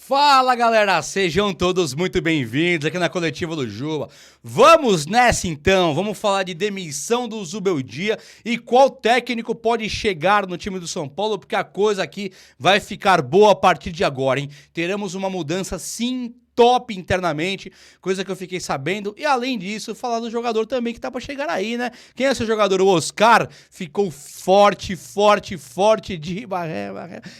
Fala galera, sejam todos muito bem-vindos aqui na Coletiva do Juba. Vamos nessa então, vamos falar de demissão do Zubeldia e qual técnico pode chegar no time do São Paulo, porque a coisa aqui vai ficar boa a partir de agora, hein? Teremos uma mudança sim, top internamente, coisa que eu fiquei sabendo, e além disso, falar do jogador também que tá pra chegar aí, né? Quem é esse jogador? O Oscar ficou forte de Barré.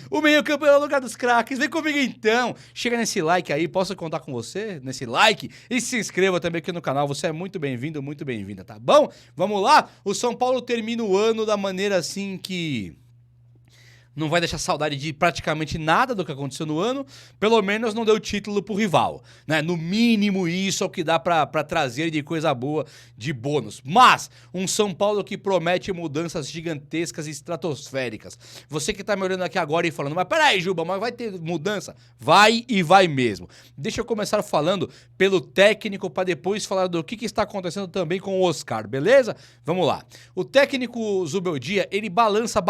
O meio campo é o lugar dos craques, vem comigo então, chega nesse like aí, posso contar com você nesse like? E se inscreva também aqui no canal, você é muito bem-vindo, muito bem-vinda, tá bom? Vamos lá, o São Paulo termina o ano da maneira assim que não vai deixar saudade de praticamente nada do que aconteceu no ano, pelo menos não deu título pro rival, né? No mínimo isso é o que dá pra trazer de coisa boa, de bônus. Mas, um São Paulo que promete mudanças gigantescas e estratosféricas. Você que tá me olhando aqui agora e falando, mas peraí, Juba, mas vai ter mudança? Vai e vai mesmo. Deixa eu começar falando pelo técnico pra depois falar do que está acontecendo também com o Oscar, beleza? Vamos lá. O técnico Zubeldia, ele balança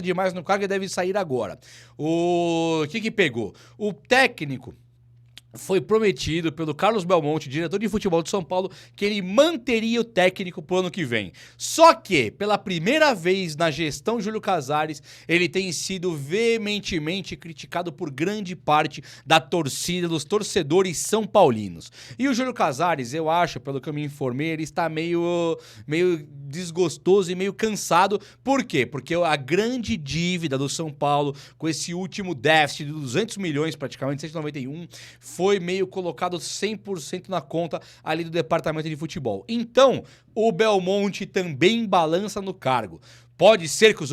demais no cargo e deve sair agora. O que pegou? O técnico foi prometido pelo Carlos Belmonte, diretor de futebol de São Paulo, que ele manteria o técnico pro ano que vem. Só que, pela primeira vez na gestão Júlio Casares, ele tem sido veementemente criticado por grande parte da torcida, dos torcedores são paulinos. E o Júlio Casares, eu acho, pelo que eu me informei, ele está meio desgostoso e meio cansado. Por quê? Porque a grande dívida do São Paulo, com esse último déficit de 200 milhões, praticamente 191, foi meio colocado 100% na conta ali do departamento de futebol. Então, o Belmonte também balança no cargo. Pode ser que o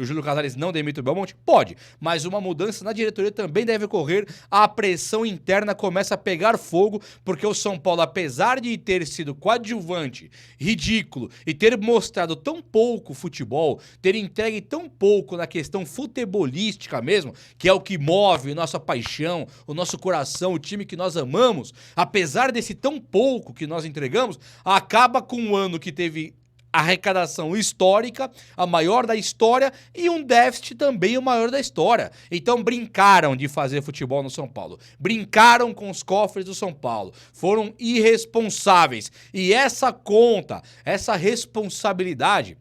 Júlio Casares não demita o Belmonte? Pode, mas uma mudança na diretoria também deve ocorrer. A pressão interna começa a pegar fogo, porque o São Paulo, apesar de ter sido coadjuvante, ridículo, e ter mostrado tão pouco futebol, ter entregue tão pouco na questão futebolística mesmo, que é o que move nossa paixão, o nosso coração, o time que nós amamos, apesar desse tão pouco que nós entregamos, acaba com um ano que teve arrecadação histórica, a maior da história, e um déficit também o maior da história. Então brincaram de fazer futebol no São Paulo, brincaram com os cofres do São Paulo, foram irresponsáveis, e essa conta, essa responsabilidade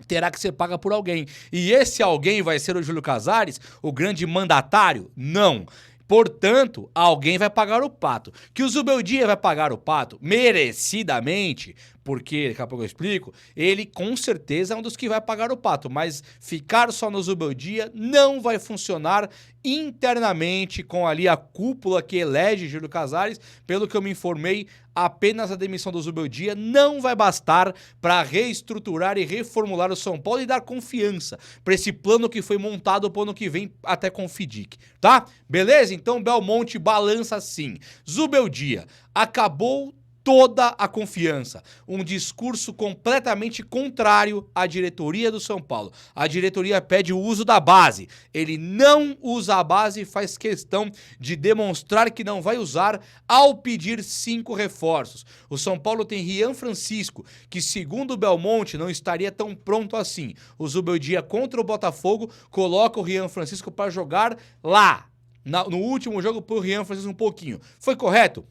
terá que ser paga por alguém. E esse alguém vai ser o Júlio Casares, o grande mandatário? Não. Portanto, alguém vai pagar o pato. Que o Zubeldia vai pagar o pato merecidamente, porque, daqui a pouco eu explico, ele com certeza é um dos que vai pagar o pato, mas ficar só no Zubeldia não vai funcionar internamente com ali a cúpula que elege Júlio Casares. Pelo que eu me informei, apenas a demissão do Zubeldia não vai bastar para reestruturar e reformular o São Paulo e dar confiança para esse plano que foi montado pro ano que vem até com o FIDIC, tá? Beleza? Então Belmonte balança sim. Zubeldia acabou toda a confiança. Um discurso completamente contrário à diretoria do São Paulo. A diretoria pede o uso da base. Ele não usa a base e faz questão de demonstrar que não vai usar ao pedir 5 reforços. O São Paulo tem Rian Francisco, que segundo o Belmonte não estaria tão pronto assim. O Zubeldia contra o Botafogo coloca o Rian Francisco para jogar lá. No último jogo, por Rian Francisco um pouquinho. Foi correto?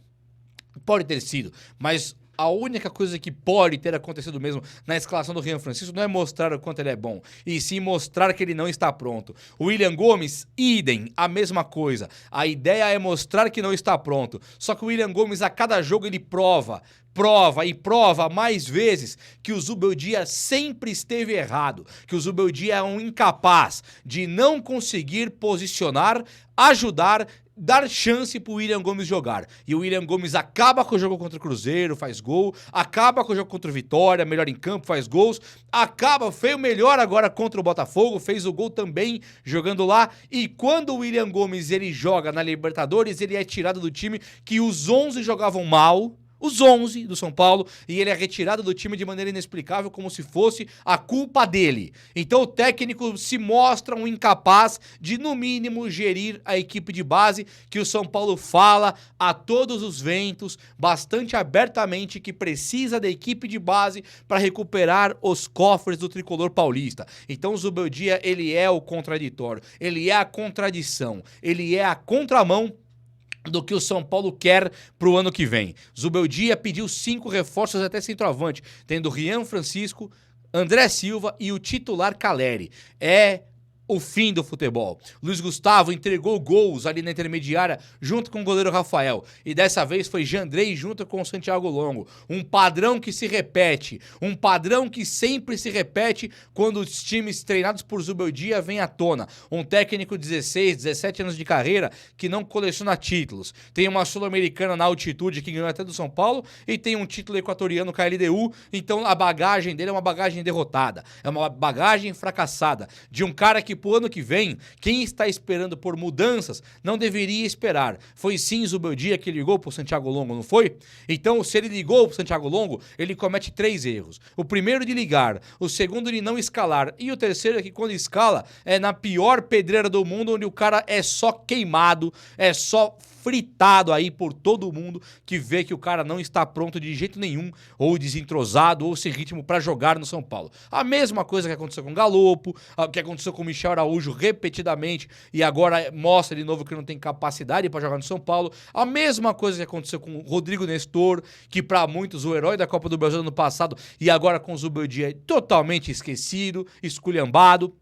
Pode ter sido, mas a única coisa que pode ter acontecido mesmo na escalação do Rian Francisco não é mostrar o quanto ele é bom, e sim mostrar que ele não está pronto. O William Gomes, idem, a mesma coisa. A ideia é mostrar que não está pronto. Só que o William Gomes, a cada jogo, ele prova mais vezes que o Zubeldia sempre esteve errado, que o Zubeldia é um incapaz de não conseguir posicionar, ajudar, dar chance pro William Gomes jogar. E o William Gomes acaba com o jogo contra o Cruzeiro, faz gol, acaba com o jogo contra o Vitória, melhor em campo, faz gols, fez o melhor agora contra o Botafogo, fez o gol também jogando lá, e quando o William Gomes ele joga na Libertadores, ele é tirado do time que os 11 jogavam mal, os 11 do São Paulo, e ele é retirado do time de maneira inexplicável, como se fosse a culpa dele. Então o técnico se mostra um incapaz de, no mínimo, gerir a equipe de base, que o São Paulo fala a todos os ventos, bastante abertamente, que precisa da equipe de base para recuperar os cofres do tricolor paulista. Então o Zubeldia, ele é o contraditório, ele é a contradição, ele é a contramão do que o São Paulo quer pro ano que vem. Zubeldia pediu 5 reforços até centroavante, tendo Rian Francisco, André Silva e o titular Caleri. É o fim do futebol. Luiz Gustavo entregou gols ali na intermediária junto com o goleiro Rafael. E dessa vez foi Jandrei junto com o Santiago Longo. Um padrão que se repete. Um padrão que sempre se repete quando os times treinados por Zubeldia vêm à tona. Um técnico de 16, 17 anos de carreira que não coleciona títulos. Tem uma Sul-Americana na altitude que ganhou até do São Paulo e tem um título equatoriano com a LDU. Então a bagagem dele é uma bagagem derrotada. É uma bagagem fracassada. De um cara que pro ano que vem, quem está esperando por mudanças não deveria esperar. Foi sim Zubeldia que ligou pro Santiago Longo, não foi? Então, se ele ligou pro Santiago Longo, ele comete 3 erros. O primeiro de ligar, o segundo de não escalar e o terceiro é que quando escala é na pior pedreira do mundo, onde o cara é só queimado, é só fritado aí por todo mundo que vê que o cara não está pronto de jeito nenhum, ou desentrosado, ou sem ritmo para jogar no São Paulo. A mesma coisa que aconteceu com o Galopo, que aconteceu com o Michel Araújo repetidamente, e agora mostra de novo que não tem capacidade para jogar no São Paulo. A mesma coisa que aconteceu com o Rodrigo Nestor, que para muitos o herói da Copa do Brasil no passado, e agora com o Zubeldia totalmente esquecido, esculhambado.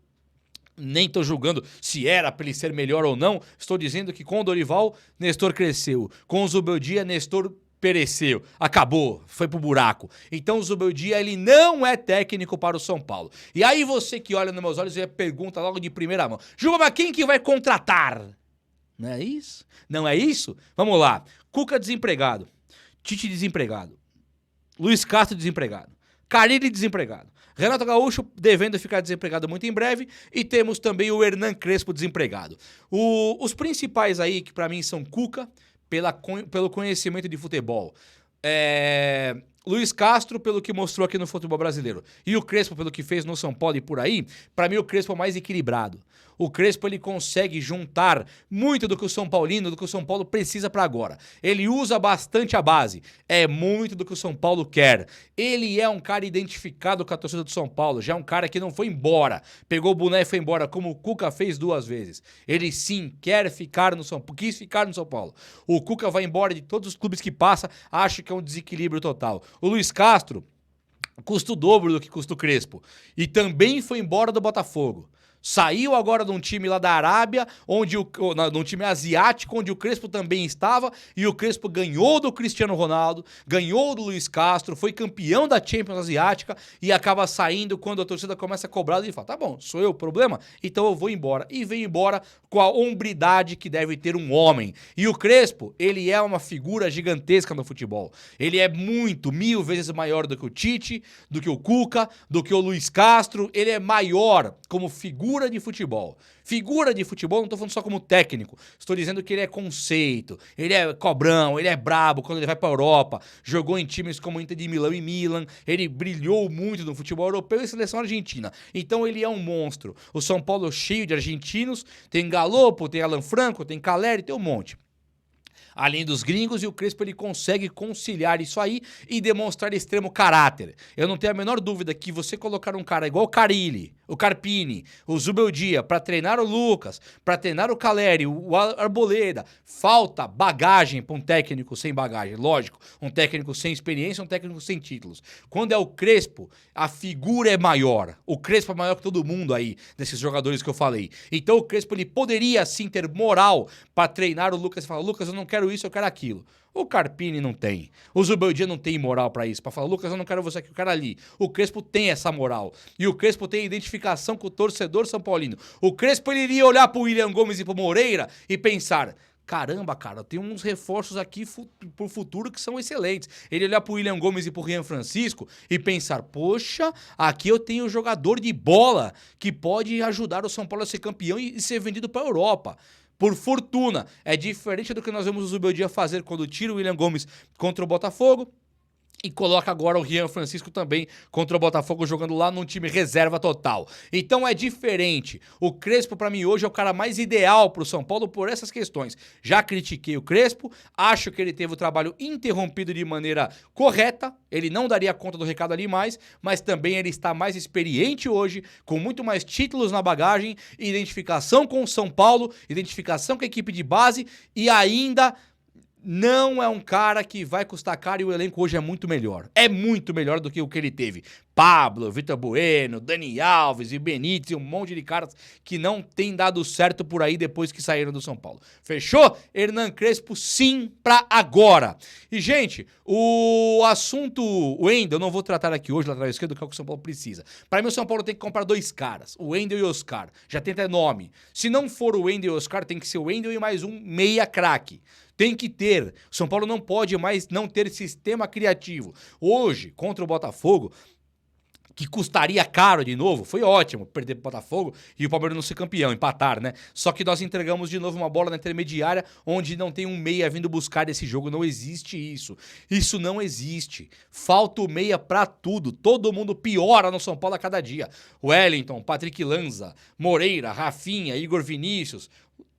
Nem tô julgando se era pra ele ser melhor ou não. Estou dizendo que com o Dorival, Nestor cresceu. Com o Zubeldia, Nestor pereceu. Acabou. Foi pro buraco. Então o Zubeldia, ele não é técnico para o São Paulo. E aí você que olha nos meus olhos e pergunta logo de primeira mão: Juba, mas quem que vai contratar? Não é isso? Não é isso? Vamos lá. Cuca desempregado. Tite desempregado. Luiz Castro desempregado. Carille desempregado. Renato Gaúcho devendo ficar desempregado muito em breve. E temos também o Hernan Crespo desempregado. Os principais aí, que pra mim são Cuca, pelo conhecimento de futebol. Luiz Castro, pelo que mostrou aqui no futebol brasileiro. E o Crespo, pelo que fez no São Paulo e por aí. Pra mim, o Crespo é o mais equilibrado. O Crespo, ele consegue juntar muito do que o São Paulino, do que o São Paulo precisa pra agora. Ele usa bastante a base. É muito do que o São Paulo quer. Ele é um cara identificado com a torcida do São Paulo. Já é um cara que não foi embora. Pegou o boné e foi embora, como o Cuca fez 2 vezes. Ele sim quer ficar no São Paulo. Quis ficar no São Paulo. O Cuca vai embora de todos os clubes que passa. Acho que é um desequilíbrio total. O Luiz Castro custa o dobro do que custa o Crespo. E também foi embora do Botafogo. Saiu agora de um time lá da Arábia, de um time asiático, onde o Crespo também estava, e o Crespo ganhou do Cristiano Ronaldo, ganhou do Luiz Castro, foi campeão da Champions Asiática e acaba saindo quando a torcida começa a cobrar e fala: tá bom, sou eu o problema? Então eu vou embora. E vem embora com a hombridade que deve ter um homem. E o Crespo, ele é uma figura gigantesca no futebol. Ele é muito, 1000 vezes maior do que o Tite, do que o Cuca, do que o Luiz Castro. Ele é maior como figura de futebol. Figura de futebol, não estou falando só como técnico. Estou dizendo que ele é conceito, ele é cobrão, ele é brabo quando ele vai para a Europa. Jogou em times como Inter de Milão e Milan. Ele brilhou muito no futebol europeu e seleção argentina. Então ele é um monstro. O São Paulo é cheio de argentinos. Tem Galopo, tem Alan Franco, tem Caleri, tem um monte. Além dos gringos, e o Crespo ele consegue conciliar isso aí e demonstrar extremo caráter. Eu não tenho a menor dúvida que você colocar um cara igual o Carille, o Carpini, o Zubeldia, para treinar o Lucas, para treinar o Caleri, o Arboleda, falta bagagem para um técnico sem bagagem. Lógico, um técnico sem experiência, um técnico sem títulos. Quando é o Crespo, a figura é maior. O Crespo é maior que todo mundo aí, desses jogadores que eu falei. Então o Crespo ele poderia sim ter moral para treinar o Lucas e falar: Lucas, eu não quero isso, eu quero aquilo. O Carpini não tem. O Zubeldia não tem moral pra isso. Pra falar: Lucas, eu não quero você aqui, eu quero ali. O Crespo tem essa moral. E o Crespo tem identificação com o torcedor são paulino. O Crespo ele iria olhar pro William Gomes e pro Moreira e pensar: caramba, cara, tem uns reforços aqui pro futuro que são excelentes. Ele olhar pro William Gomes e pro Rian Francisco e pensar: poxa, aqui eu tenho um jogador de bola que pode ajudar o São Paulo a ser campeão e ser vendido pra Europa. por fortuna. É diferente do que nós vemos o Zubeldia fazer quando tira o William Gomes contra o Botafogo. E coloca agora o Rian Francisco também contra o Botafogo, jogando lá num time reserva total. Então é diferente. O Crespo, pra mim, hoje é o cara mais ideal pro São Paulo por essas questões. Já critiquei o Crespo, acho que ele teve o trabalho interrompido de maneira correta. Ele não daria conta do recado ali mais, mas também ele está mais experiente hoje, com muito mais títulos na bagagem, identificação com o São Paulo, identificação com a equipe de base e ainda... não é um cara que vai custar caro e o elenco hoje é muito melhor. É muito melhor do que o que ele teve. Pablo, Vitor Bueno, Dani Alves e Benítez e um monte de caras que não tem dado certo por aí depois que saíram do São Paulo. Fechou? Hernan Crespo sim pra agora. E, gente, o assunto Wendel eu não vou tratar aqui hoje, lateral esquerdo, que é o que o São Paulo precisa. Pra mim, o São Paulo tem que comprar dois caras, o Wendel e o Oscar. Já tem até nome. Se não for o Wendel e o Oscar, tem que ser o Wendel e mais um meia craque. Tem que ter. O São Paulo não pode mais não ter sistema criativo. Hoje, contra o Botafogo, que custaria caro de novo, foi ótimo perder pro Botafogo e o Palmeiras não ser campeão, empatar, né? Só que nós entregamos de novo uma bola na intermediária onde não tem um meia vindo buscar esse jogo. Não existe isso. Isso não existe. Falta o meia pra tudo. Todo mundo piora no São Paulo a cada dia. Wellington, Patrick Lanza, Moreira, Rafinha, Igor Vinícius...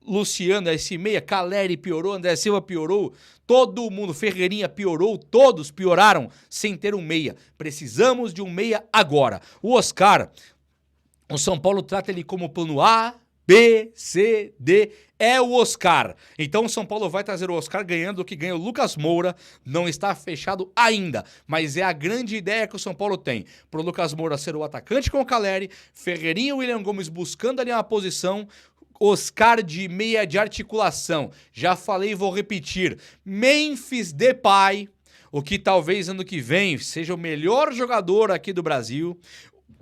Luciano, esse meia, Caleri piorou, André Silva piorou, todo mundo, Ferreirinha piorou, todos pioraram sem ter um meia. Precisamos de um meia agora. O Oscar, o São Paulo trata ele como plano A, B, C, D, é o Oscar. Então o São Paulo vai trazer o Oscar ganhando o que ganha o Lucas Moura, não está fechado ainda, mas é a grande ideia que o São Paulo tem. Pro Lucas Moura ser o atacante com o Caleri, Ferreirinha e William Gomes buscando ali uma posição, Oscar de meia de articulação. Já falei e vou repetir. Memphis Depay, o que talvez ano que vem seja o melhor jogador aqui do Brasil.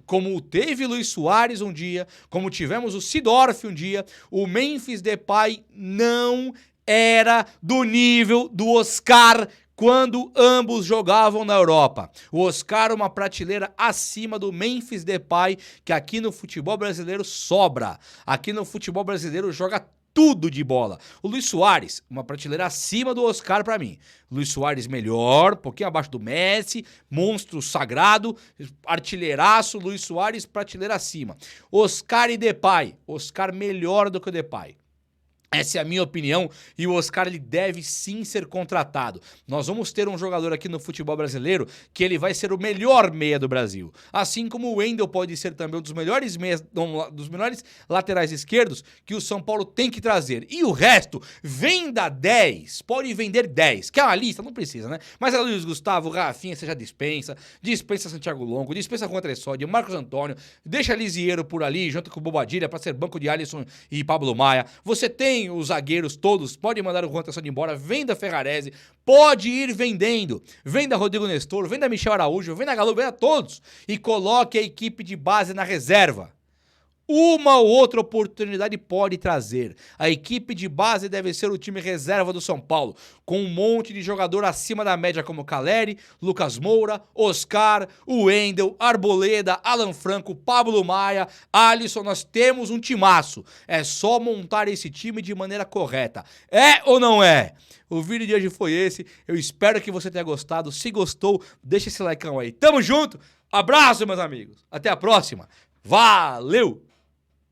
Como teve Luis Soares um dia, como tivemos o Sidorf um dia, o Memphis Depay não era do nível do Oscar quando ambos jogavam na Europa. O Oscar uma prateleira acima do Memphis Depay, que aqui no futebol brasileiro sobra. Aqui no futebol brasileiro joga tudo de bola. O Luis Soares, uma prateleira acima do Oscar pra mim. Luis Soares melhor, um pouquinho abaixo do Messi, monstro sagrado, artilheiraço, Luis Soares, prateleira acima. Oscar e Depay, Oscar melhor do que o Depay. Essa é a minha opinião e o Oscar ele deve sim ser contratado. Nós vamos ter um jogador aqui no futebol brasileiro que ele vai ser o melhor meia do Brasil. Assim como o Wendel pode ser também um dos melhores meias, dos melhores laterais esquerdos que o São Paulo tem que trazer. E o resto, venda 10, pode vender 10. Quer uma lista? Não precisa, né? Mas a Luiz Gustavo, Rafinha, você já dispensa Santiago Longo, dispensa Juan Tressódio, Marcos Antônio, deixa Lisieiro por ali, junto com o Bobadilha, para ser banco de Alisson e Pablo Maia. Você tem os zagueiros todos, pode mandar o Juan Tressódio embora, venda Ferrarese, pode ir vendendo, venda Rodrigo Nestor, venda Michel Araújo, venda Galo, venda todos e coloque a equipe de base na reserva. Uma ou outra oportunidade pode trazer. A equipe de base deve ser o time reserva do São Paulo, com um monte de jogador acima da média como Caleri, Lucas Moura, Oscar, Wendel, Arboleda, Alan Franco, Pablo Maia, Alisson. Nós temos um timaço. É só montar esse time de maneira correta. É ou não é? O vídeo de hoje foi esse. Eu espero que você tenha gostado. Se gostou, deixa esse likeão aí. Tamo junto. Abraço, meus amigos. Até a próxima. Valeu!